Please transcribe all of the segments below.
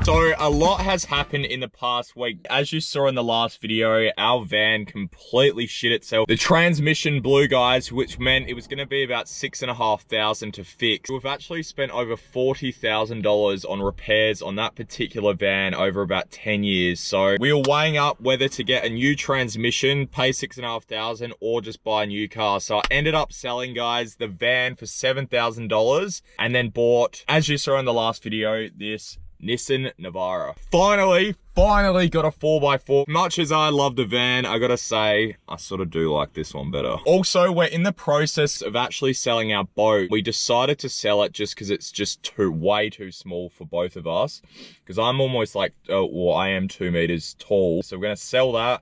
So a lot has happened in the past week. As you saw in the last video, our van completely shit itself. The transmission blew, guys, which meant it was going to be about $6,500 to fix. We've actually spent over $40,000 on repairs on that particular van over about 10 years. So we were weighing up whether to get a new transmission, pay $6,500, or just buy a new car. So I ended up selling, guys, the van for $7,000 and then bought, as you saw in the last video, this Nissan Navara. Finally got a 4x4. Much as I love the van, I gotta say, I sort of do like this one better. Also, we're in the process of actually selling our boat. We decided to sell it just because it's just way too small for both of us. Because I'm almost like, well, I am 2 meters tall. So we're gonna sell that,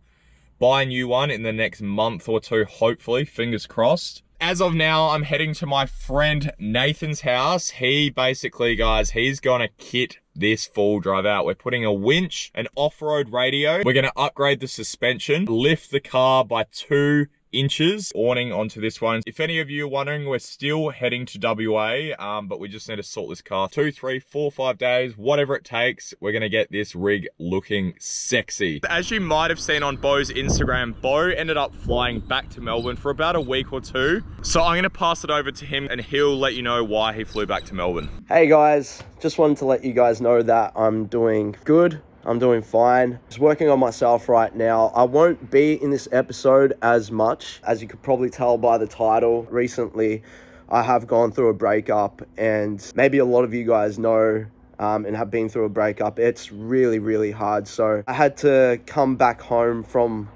buy a new one in the next month or two, hopefully, fingers crossed. As of now, I'm heading to my friend Nathan's house. He basically, guys, he's gonna kit this full drive out. We're putting a winch, an off-road radio. We're gonna upgrade the suspension, lift the car by 2 inches, awning onto this one. If any of you are wondering, we're still heading to WA, but we just need to sort this car. 2, 3, 4, 5 days, whatever it takes, we're gonna get this rig looking sexy. As you might have seen on Bo's Instagram, Bo ended up flying back to Melbourne for about a week or 2. So I'm gonna pass it over to him and he'll let you know why he flew back to Melbourne. Hey guys, just wanted to let you guys know that I'm doing good. I'm doing fine. Just working on myself right now. I won't be in this episode as much, as you could probably tell by the title. Recently, I have gone through a breakup, and maybe a lot of you guys know and have been through a breakup. It's really, really hard. So I had to come back home from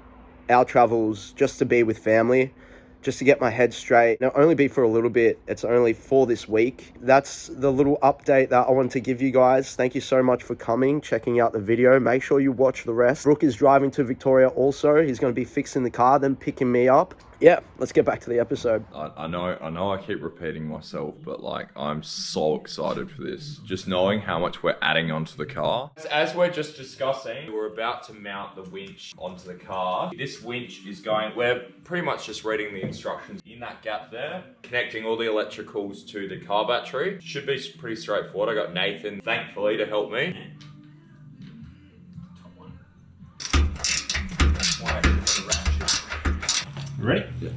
our travels just to be with family, just to get my head straight. It'll only be for a little bit. It's only for this week. That's the little update that I wanted to give you guys. Thank you so much for coming, checking out the video. Make sure you watch the rest. Brooke is driving to Victoria also. He's going to be fixing the car, then picking me up. Yeah, let's get back to the episode. I know I keep repeating myself, but like, I'm so excited for this. Just knowing how much we're adding onto the car. As we're just discussing, we're about to mount the winch onto the car. This winch is we're pretty much just reading the instructions in that gap there, connecting all the electricals to the car battery. Should be pretty straightforward. I got Nathan, thankfully, to help me. Ready? Yeah.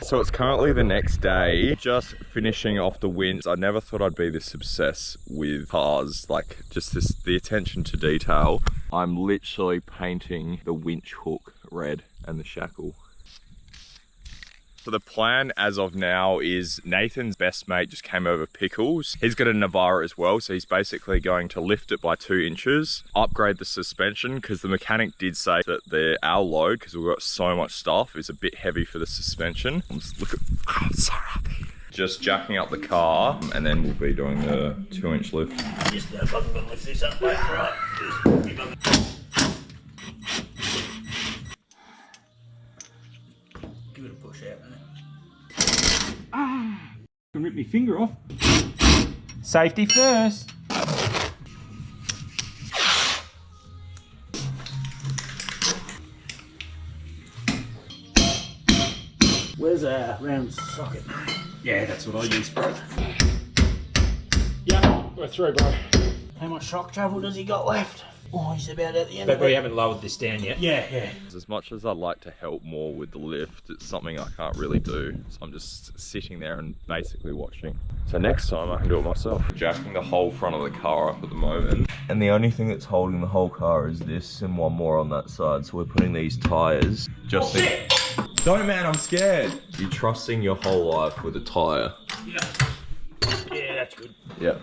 So it's currently the next day, just finishing off the winch. I never thought I'd be this obsessed with cars, like just the attention to detail. I'm literally painting the winch hook red and the shackle. So the plan as of now is Nathan's best mate just came over, Pickles. He's got a Navara as well, so he's basically going to lift it by 2 inches, upgrade the suspension, because the mechanic did say that our load, because we've got so much stuff, is a bit heavy for the suspension. Look at, oh, I'm so happy. Just jacking up the car, and then we'll be doing the 2-inch lift. Just know if I'm going to lift this up, mate. Right. Give it a push out, mate. Ah! Can rip my finger off. Safety first. Where's our round socket? Yeah, that's what I use, bro. Yeah, we're through, bro. How much shock travel does he got left? Oh, he's about at the end. But we haven't lowered this down yet. Yeah. As much as I'd like to help more with the lift, it's something I can't really do. So I'm just sitting there and basically watching. So next time I can do it myself. Jacking the whole front of the car up at the moment. And the only thing that's holding the whole car is this and one more on that side. So we're putting these tyres just Don't, man, I'm scared. You're trusting your whole life with a tyre. Yeah, that's good. Yeah.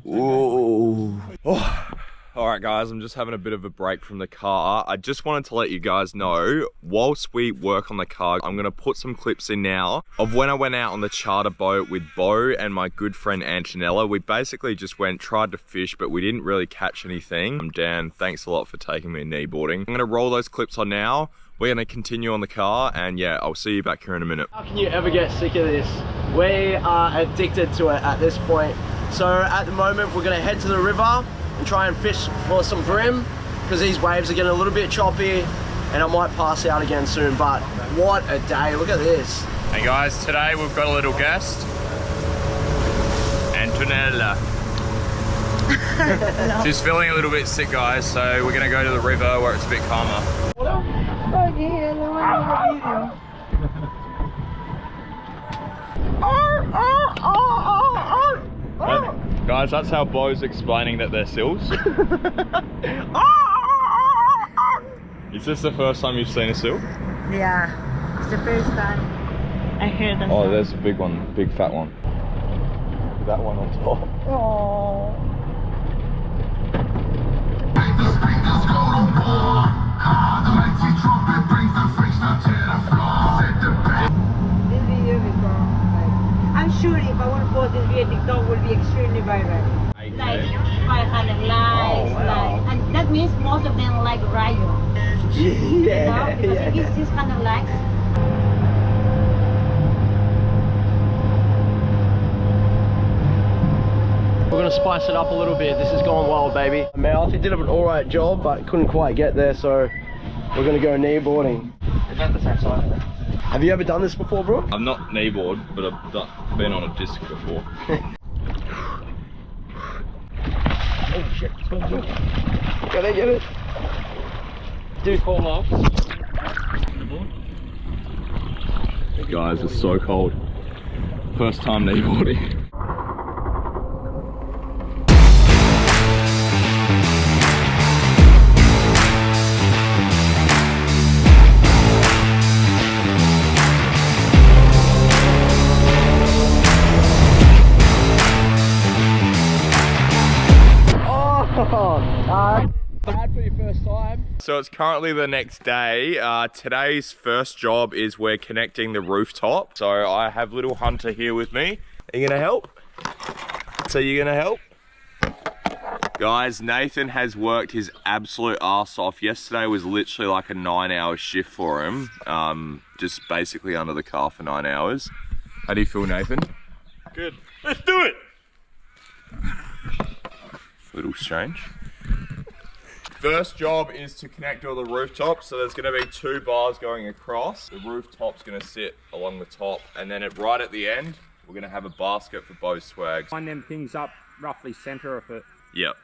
Ooh. Oh. All right, guys, I'm just having a bit of a break from the car. I just wanted to let you guys know, whilst we work on the car, I'm gonna put some clips in now of when I went out on the charter boat with Bo and my good friend Antonella. We basically just tried to fish, but we didn't really catch anything. Dan, thanks a lot for taking me kneeboarding. I'm gonna roll those clips on now. We're gonna continue on the car, and yeah, I'll see you back here in a minute. How can you ever get sick of this? We are addicted to it at this point. So at the moment, we're gonna head to the river and try and fish for some bream, because these waves are getting a little bit choppy and I might pass out again soon. But what a day, look at this. Hey guys, today we've got a little guest, Antonella. She's feeling a little bit sick, guys, so we're gonna go to the river where it's a bit calmer. Guys, that's how Bo's explaining that they're seals. Is this the first time you've seen a seal? Yeah, it's the first time I heard them. Oh, there's a big one, big fat one. That one on top. Oh. This video is I'm sure if I want to post this video, TikTok will be extremely viral. Like 500 likes, and that means most of them like Rayo. Yeah, Because it gives this kind of likes. We're gonna spice it up a little bit. This is going well, baby. Mouth, he did an alright job, but couldn't quite get there, so we're gonna go kneeboarding. Is that the same side? Have you ever done this before, bro? I've not kneeboard, but I've been on a disc before. Oh shit, get it. Do fall off. Guys, it's so cold. First time kneeboarding. Bad for your first time. So it's currently the next day. Today's first job is we're connecting the rooftop. So I have little Hunter here with me. Are you gonna help? So you're gonna help? Guys, Nathan has worked his absolute arse off. Yesterday was literally like a 9-hour shift for him. Just basically under the car for 9 hours. How do you feel, Nathan? Good. Let's do it. A little strange. First job is to connect all the rooftops. So there's gonna be 2 bars going across. The rooftop's gonna sit along the top, and then right at the end, we're gonna have a basket for both swags. Line them things up roughly center of it. Yep.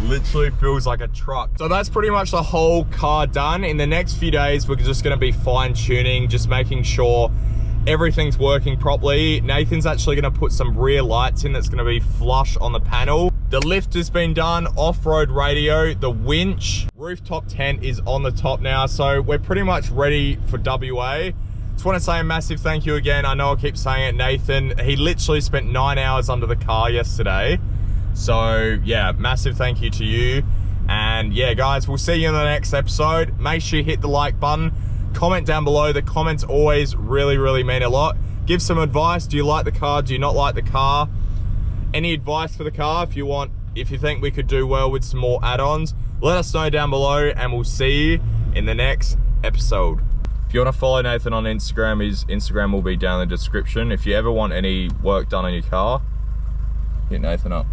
Literally feels like a truck. So that's pretty much the whole car done. In the next few days, we're just gonna be fine tuning, just making sure everything's working properly. Nathan's actually gonna put some rear lights in that's gonna be flush on the panel. The lift has been done, off-road radio, the winch, rooftop tent is on the top now. So we're pretty much ready for WA. Just want to say a massive thank you again. I know I keep saying it, Nathan. He literally spent 9 hours under the car yesterday. So yeah, massive thank you to you. And yeah, guys, we'll see you in the next episode. Make sure you hit the like button. Comment down below. The comments always really mean a lot. Give some advice. Do you like the car? Do you not like the car? any advice for the car, if you think we could do well with some more add-ons, let us know down below, and we'll see you in the next episode. If you want to follow Nathan on Instagram, his Instagram will be down in the description. If you ever want any work done on your car, hit Nathan up.